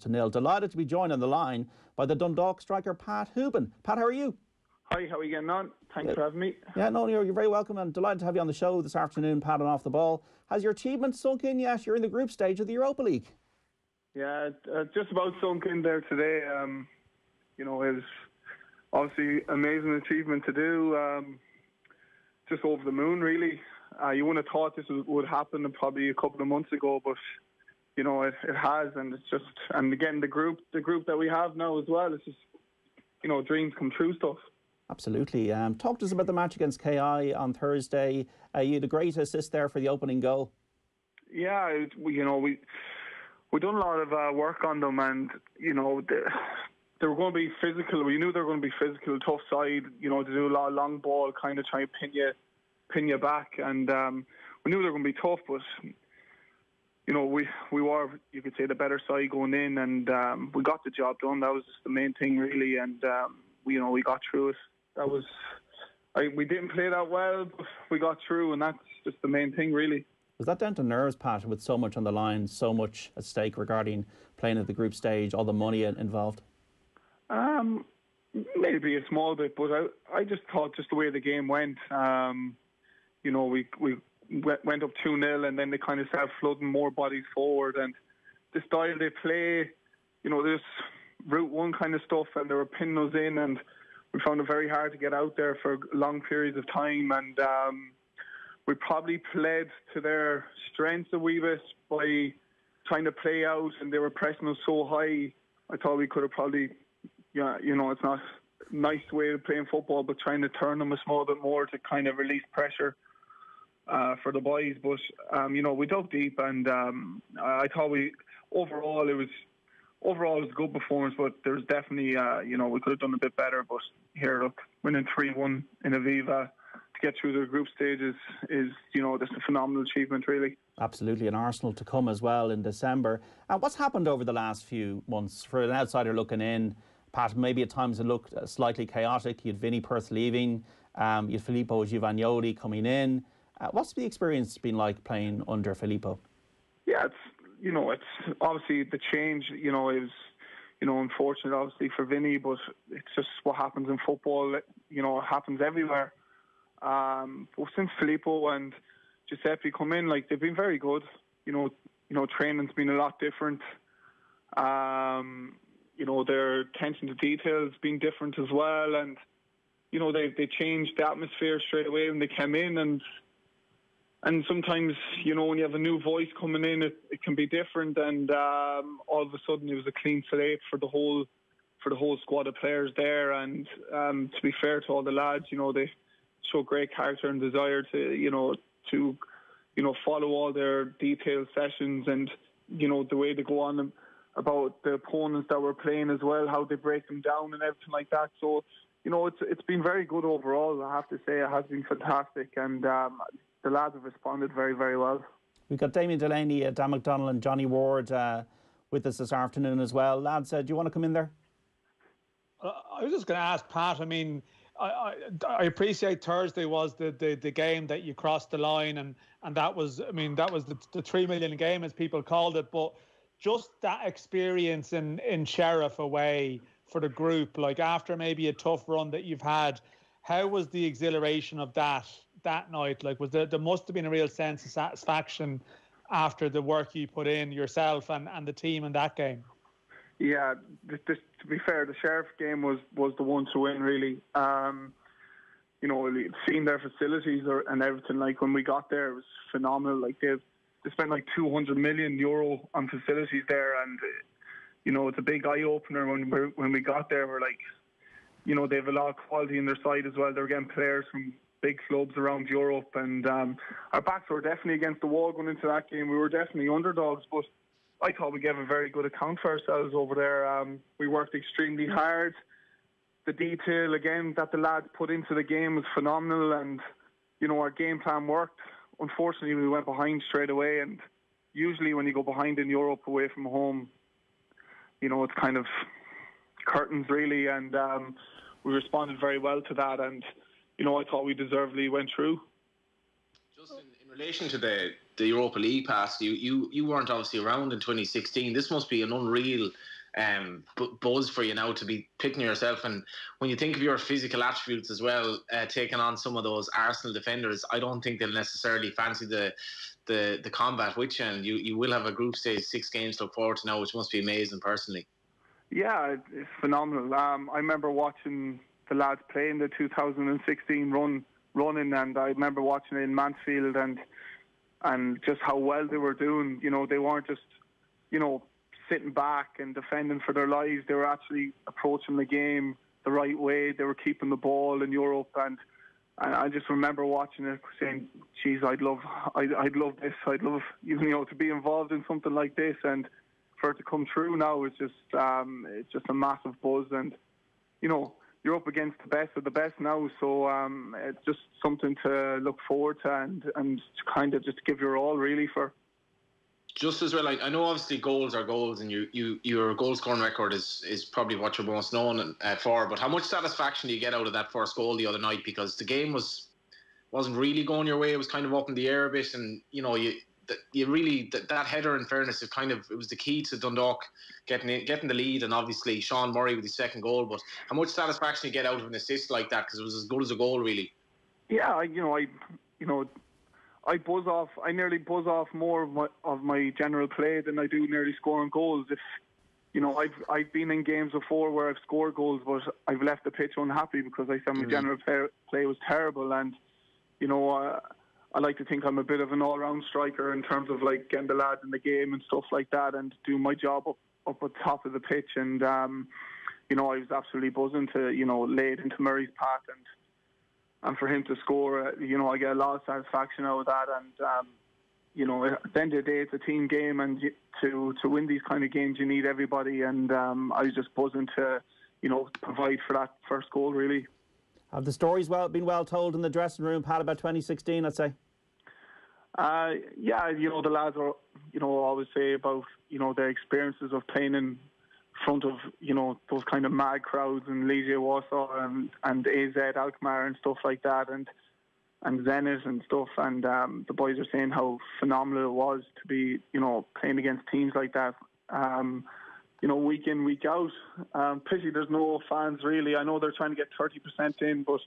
1-0. Delighted to be joined on the line by the Dundalk striker Pat Hoban. Pat, how are you? Hi, how are you getting on? Thanks for having me. Yeah, no, you're very welcome, and delighted to have you on the show this afternoon, Pat, and off the ball. Has your achievement sunk in yet? You're in the group stage of the Europa League. Yeah, just about sunk in there today. It was obviously an amazing achievement to do. Just over the moon, really. You wouldn't have thought this would happen probably a couple of months ago, but it has, and it's just, and again the group that we have now as well. It's just dreams come true stuff. Absolutely. Talk to us about the match against KI on Thursday. You had a great assist there for the opening goal. Yeah, we done a lot of work on them, and they were going to be physical. We knew they were going to be physical, tough side. To do a lot of long ball, kind of try and pin you back, and we knew they were going to be tough. But we were, you could say, the better side going in, and we got the job done. That was just the main thing, really, and we got through it. We didn't play that well, but we got through, and that's just the main thing, really. Was that down to nerves, Pat, with so much on the line, so much at stake regarding playing at the group stage, all the money involved? Maybe a small bit, but I just thought just the way the game went. We went up 2-0, and then they kind of started flooding more bodies forward, and the style they play, this route one kind of stuff, and they were pinning us in, and we found it very hard to get out there for long periods of time, and we probably played to their strengths a wee bit by trying to play out, and they were pressing us so high. I thought we could have probably, it's not a nice way of playing football, but trying to turn them a small bit more to kind of release pressure for the boys. But, we dug deep, and I thought overall it was a good performance, but there's definitely, we could have done a bit better. But here, look, winning 3-1 in Aviva to get through the group stages is just a phenomenal achievement, really. Absolutely, and Arsenal to come as well in December. What's happened over the last few months? For an outsider looking in, Pat, maybe at times it looked slightly chaotic. You had Vinnie Perth leaving, you had Filippo Giovagnoli coming in. What's the experience been like playing under Filippo? Yeah, it's obviously the change, is, unfortunate obviously for Vinny, but it's just what happens in football. It happens everywhere. But since Filippo and Giuseppe come in, they've been very good. Training's been a lot different. Their attention to detail has been different as well, and they changed the atmosphere straight away when they came in, and sometimes, when you have a new voice coming in, it can be different, and all of a sudden it was a clean slate for the whole squad of players there. And to be fair to all the lads, they show great character and desire to follow all their detailed sessions, and the way they go on about the opponents that we're playing as well, how they break them down and everything like that. So it's been very good overall. I have to say, it has been fantastic, and the lads have responded very, very well. We've got Damien, Delaney, Dan McDonnell and Johnny Ward with us this afternoon as well. Lads, do you want to come in there? I was just going to ask Pat, I appreciate Thursday was the game that you crossed the line, and that was the 3 million game, as people called it, but just that experience in Sheriff away for the group, after maybe a tough run that you've had, how was the exhilaration of that night? There must have been a real sense of satisfaction after the work you put in yourself and the team in that game. Yeah, to be fair, the Sheriff game was the one to win, really. Seeing their facilities and everything, when we got there, it was phenomenal. They spent 200 million euro on facilities there, and it's a big eye opener when we got there. We're they have a lot of quality in their side as well. They're getting players from big clubs around Europe, and our backs were definitely against the wall going into that game. We were definitely underdogs, but I thought we gave a very good account for ourselves over there. We worked extremely hard. The detail, again, that the lads put into the game was phenomenal, and our game plan worked. Unfortunately, we went behind straight away, and usually when you go behind in Europe away from home, it's kind of curtains, really, and we responded very well to that, and I thought we deservedly went through. Just in relation to the the Europa League pass. You weren't obviously around in 2016. This must be an unreal buzz for you now to be picking yourself. And when you think of your physical attributes as well, taking on some of those Arsenal defenders, I don't think they'll necessarily fancy the combat with you. And you will have a group stage 6 games to look forward to now, which must be amazing personally. Yeah, it's phenomenal. I remember watching the lads play in the 2016 running, and I remember watching it in Mansfield and just how well they were doing. You know, they weren't just, you know, sitting back and defending for their lives. They were actually approaching the game the right way. They were keeping the ball in Europe, and I just remember watching it saying, geez, I'd love this. I'd love, you know, to be involved in something like this, and for it to come true now is just it's just a massive buzz. And you know, you're up against the best of the best now, so it's just something to look forward to and kind of just give your all really for. Just as well, I know obviously goals are goals, and your goal scoring record is probably what you're most known for. But how much satisfaction do you get out of that first goal the other night? Because the game wasn't really going your way; it was kind of up in the air a bit, and you know that header, in fairness, it was the key to Dundalk getting the lead, and obviously Sean Murray with his second goal. But how much satisfaction do you get out of an assist like that? Because it was as good as a goal, really. Yeah, I nearly buzz off more of my general play than I do nearly scoring goals. If you know, I've been in games before where I've scored goals, but I've left the pitch unhappy because I said my general play was terrible. And you know, I like to think I'm a bit of an all-round striker in terms of like getting the lads in the game and stuff like that, and do my job up at the top of the pitch. And you know, I was absolutely buzzing to, you know, lay it into Murray's path and for him to score. You know, I get a lot of satisfaction out of that. And you know, at the end of the day, it's a team game, and to win these kind of games, you need everybody. And I was just buzzing to, you know, provide for that first goal, really. Have the stories been well told in the dressing room, Pat, about 2016, I'd say? Yeah, you know, the lads are, you know, always say about, you know, their experiences of playing in front of, you know, those kind of mad crowds in Legia Warsaw and AZ Alkmaar and stuff like that, and Zenit and stuff. And the boys are saying how phenomenal it was to be, you know, playing against teams like that. You know, week in, week out. Pity there's no fans, really. I know they're trying to get 30% in, but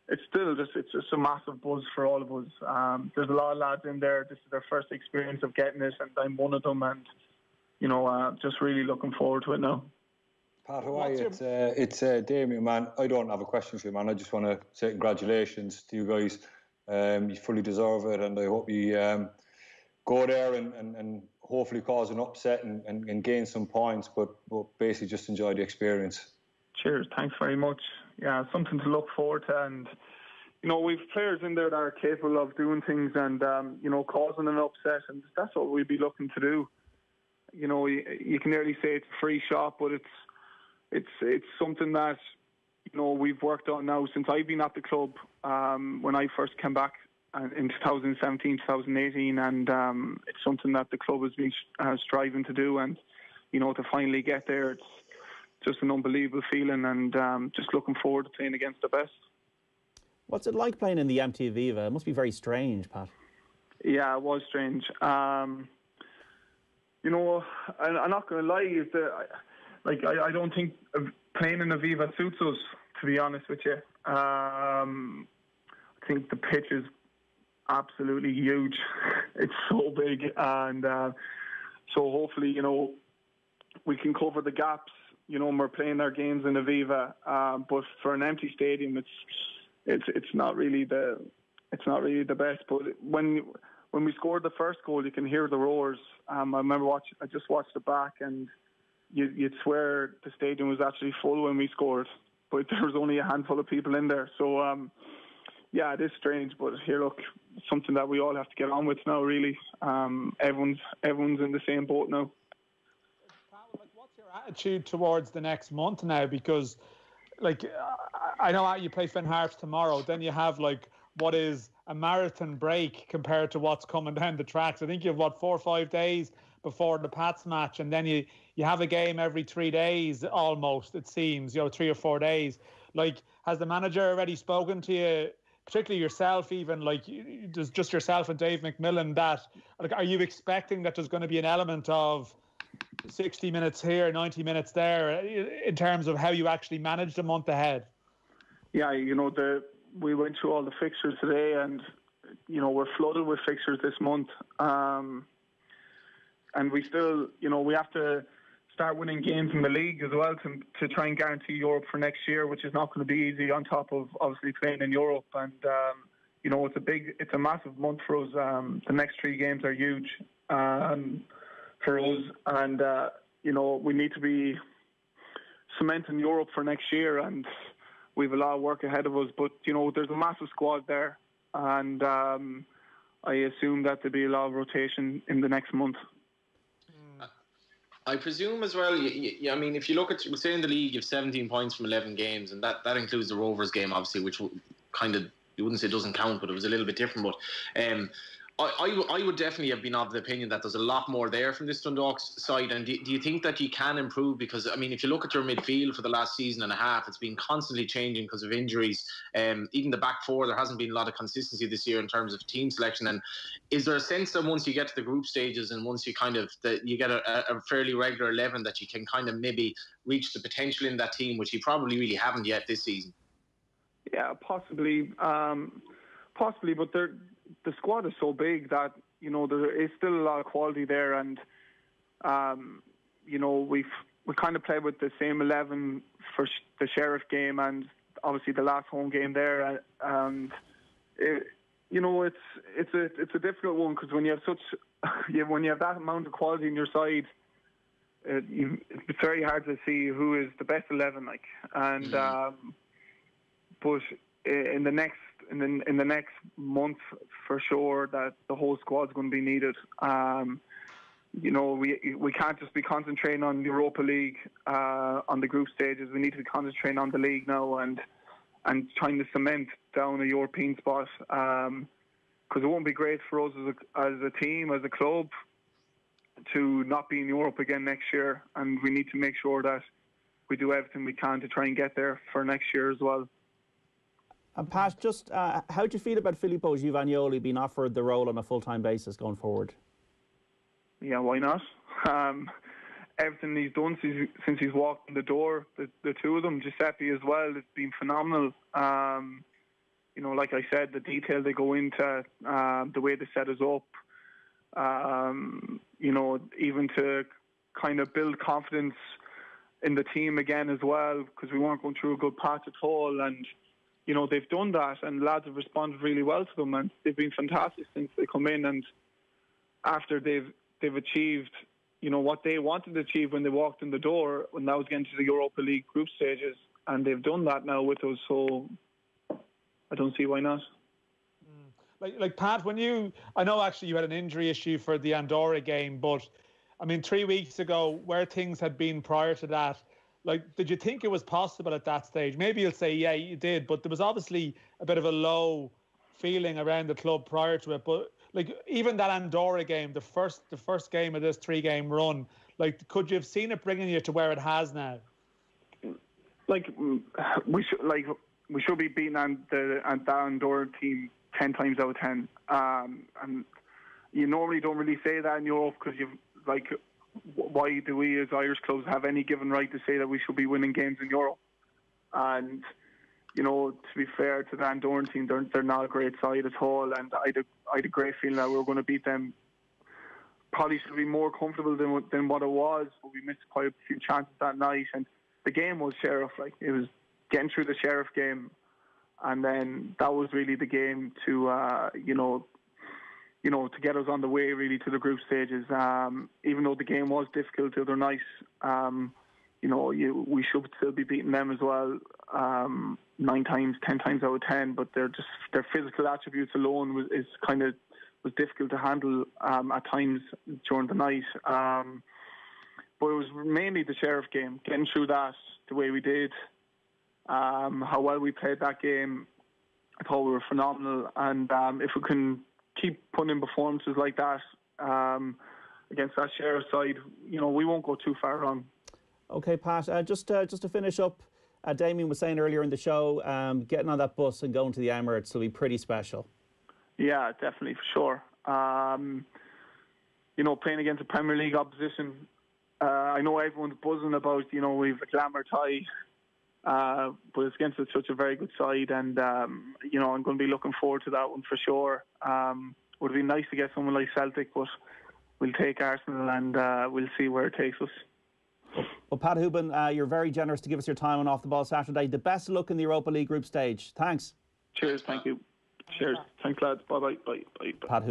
it's just a massive buzz for all of us. There's a lot of lads in there. This is their first experience of getting it, and I'm one of them. And you know, just really looking forward to it now. Pat, how are you? It's Damien, man. I don't have a question for you, man. I just want to say congratulations to you guys. You fully deserve it, and I hope you go there and hopefully cause an upset and gain some points, but basically just enjoy the experience. Cheers, thanks very much. Yeah, something to look forward to, and you know, we've players in there that are capable of doing things and you know, causing an upset, and that's what we'd be looking to do. You know, you can nearly say it's a free shot, but it's something that, you know, we've worked on now since I've been at the club. When I first came back in 2017, 2018, and it's something that the club has been striving to do, and you know, to finally get there, it's just an unbelievable feeling, and just looking forward to playing against the best. What's it like playing in the empty Aviva? It must be very strange, Pat. Yeah, it was strange. You know, I'm not going to lie, I don't think playing in Aviva suits us, to be honest with you. I think the pitch is absolutely huge. It's so big, and so hopefully, you know, we can cover the gaps, you know, when we're playing our games in Aviva. But for an empty stadium, it's not really the best. But when we scored the first goal, you can hear the roars. I remember I just watched it back, and you'd swear the stadium was actually full when we scored, but there was only a handful of people in there. So yeah, it is strange, but here, look, something that we all have to get on with now, really. Everyone's in the same boat now. What's your attitude towards the next month now? Because, like, I know you play Finn Harps tomorrow, then you have, like, what is a marathon break compared to what's coming down the tracks. I think you have, 4 or 5 days before the Pats match, and then you have a game every 3 days almost, it seems, 3 or 4 days. Like, has the manager already spoken to you particularly yourself, even like there's just yourself and Dave McMillan, that like, are you expecting that there's going to be an element of 60 minutes here, 90 minutes there, in terms of how you actually manage the month ahead? Yeah, we went through all the fixtures today, and we're flooded with fixtures this month, and we still, we have to start winning games in the league as well to try and guarantee Europe for next year, which is not going to be easy, on top of obviously playing in Europe. And it's a massive month for us. The next 3 games are huge for us, and we need to be cementing Europe for next year, and we have a lot of work ahead of us. But there's a massive squad there, and I assume that there'll be a lot of rotation in the next month. I presume as well, I mean, if you look at, say in the league, you have 17 points from 11 games, and that includes the Rovers game, obviously, which kind of, you wouldn't say doesn't count, but it was a little bit different. But I would definitely have been of the opinion that there's a lot more there from this Dundalk side. And do you think that you can improve? Because, I mean, if you look at your midfield for the last season and a half, it's been constantly changing because of injuries. Even the back four, there hasn't been a lot of consistency this year in terms of team selection. And is there a sense that once you get to the group stages and once you you get a fairly regular 11, that you can kind of maybe reach the potential in that team, which you probably really haven't yet this season? Yeah, possibly. But the squad is so big that there is still a lot of quality there, and we kind of played with the same 11 for the Sheriff game and obviously the last home game there, and it's a difficult one, because when you have that amount of quality in your side, it's very hard to see who is the best 11, like, and but in the next month, for sure, that the whole squad's going to be needed. We can't just be concentrating on the Europa League on the group stages. We need to be concentrating on the league now and trying to cement down a European spot, because it won't be great for us as a team, as a club, to not be in Europe again next year. And we need to make sure that we do everything we can to try and get there for next year as well. And Pat, just how do you feel about Filippo Giovannioli being offered the role on a full-time basis going forward? Yeah, why not? Everything he's done since he's walked in the door, the two of them, Giuseppe as well, it's been phenomenal. Like I said, the detail they go into, the way they set us up, even to kind of build confidence in the team again as well, because we weren't going through a good patch at all. And they've done that, and lads have responded really well to them, and they've been fantastic since they come in. And after they've achieved, what they wanted to achieve when they walked in the door, when that was getting to the Europa League group stages, and they've done that now with us. So I don't see why not. Like Pat, I know actually you had an injury issue for the Andorra game, but I mean, 3 weeks ago, where things had been prior to that, like, did you think it was possible at that stage? Maybe you'll say, yeah, you did, but there was obviously a bit of a low feeling around the club prior to it. But like, even that Andorra game, the first game of this 3-game run, like, could you have seen it bringing you to where it has now? Like, we should be beating the Andorra team 10 times out of 10. And you normally don't really say that in Europe, because why do we as Irish clubs have any given right to say that we should be winning games in Europe? And to be fair to the Andorran team, they're not a great side at all, and I had a great feeling that we were going to beat them. Probably should be more comfortable than what it was, but we missed quite a few chances that night. And the game was Sheriff, like, it was getting through the Sheriff game, and then that was really the game to to get us on the way really to the group stages. Even though the game was difficult the other night, we should still be beating them as well, 9 times, 10 times out of 10. But their physical attributes alone was difficult to handle at times during the night. But it was mainly the Sheriff game, getting through that the way we did, how well we played that game. I thought we were phenomenal, and if we can keep putting in performances like that against that Sheriff side, we won't go too far wrong. Okay, Pat, just to finish up, Damien was saying earlier in the show, getting on that bus and going to the Emirates will be pretty special. Yeah, definitely, for sure. You know, playing against a Premier League opposition, I know everyone's buzzing about, you know, we've a glamour tie, but it's against such a very good side, and, you know, I'm going to be looking forward to that one for sure. Would be nice to get someone like Celtic, but we'll take Arsenal and we'll see where it takes us. Well, Pat Hoban, you're very generous to give us your time on Off the Ball Saturday. The best of luck in the Europa League group stage. Thanks. Cheers, thank you. Cheers. Thanks, lads. Bye-bye. Bye. Bye. Pat Hoban.